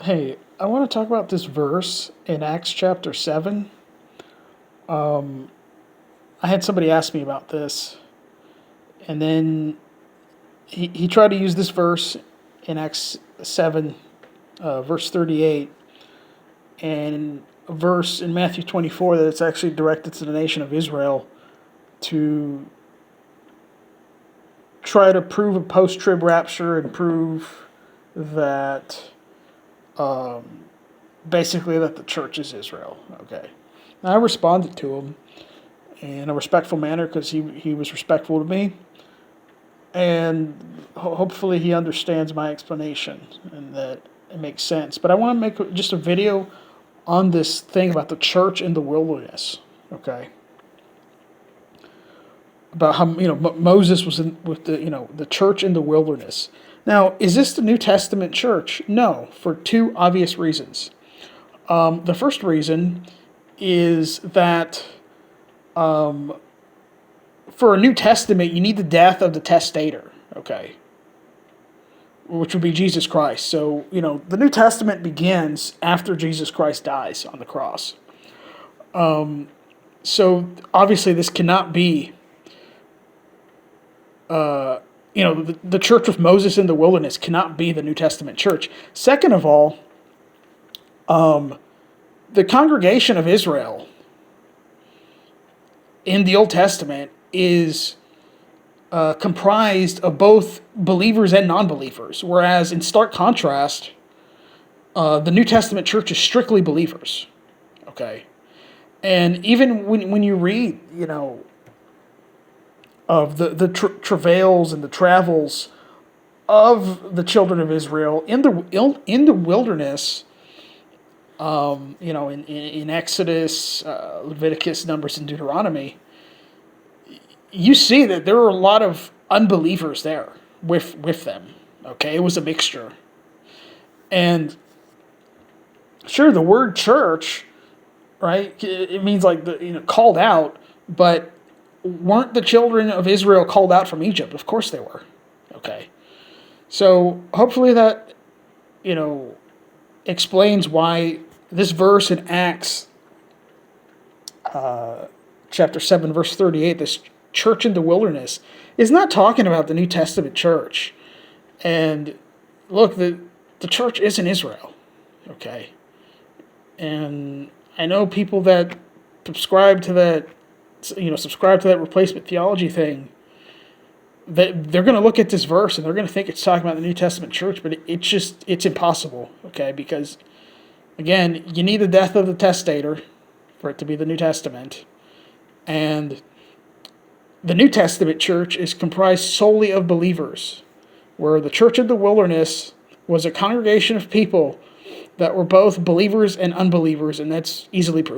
Hey, I want to talk about this verse in Acts chapter 7. Um, I had somebody ask me about this, and then he tried to use this verse in Acts 7, verse 38, and a verse in Matthew 24 that it's actually directed to the nation of Israel to try to prove a post trib rapture and prove that basically that the church is Israel. Okay. And I responded to him in a respectful manner because he was respectful to me. And hopefully he understands my explanation and that it makes sense. But I want to make just a video on this thing about the church in the wilderness. Okay. About how Moses was in with the church in the wilderness. Now, is this the New Testament church? No, for two obvious reasons. The first reason is that for a New Testament, you need the death of the testator, okay, which would be Jesus Christ. So, the New Testament begins after Jesus Christ dies on the cross. So, obviously, this cannot be, the church with Moses in the wilderness cannot be the New Testament church. Second of all, the congregation of Israel in the Old Testament is comprised of both believers and non-believers, whereas in stark contrast, the New Testament church is strictly believers. Okay, and even when you read, of the travails and the travels of the children of Israel in the wilderness, in Exodus, Leviticus, Numbers, and Deuteronomy, you see that there were a lot of unbelievers there with them. Okay, it was a mixture, and sure, the word church, right? It means like called out, but weren't the children of Israel called out from Egypt? Of course they were. Okay, so hopefully that explains why this verse in Acts chapter 7, verse 38, this church in the wilderness, is not talking about the New Testament church. And look, the church is in Israel, okay? And I know people that subscribe to that replacement theology thing, that they're going to look at this verse and they're going to think it's talking about the New Testament church, but it's impossible, okay? Because, again, you need the death of the testator for it to be the New Testament. And the New Testament church is comprised solely of believers, where the church in the wilderness was a congregation of people that were both believers and unbelievers, and that's easily proven.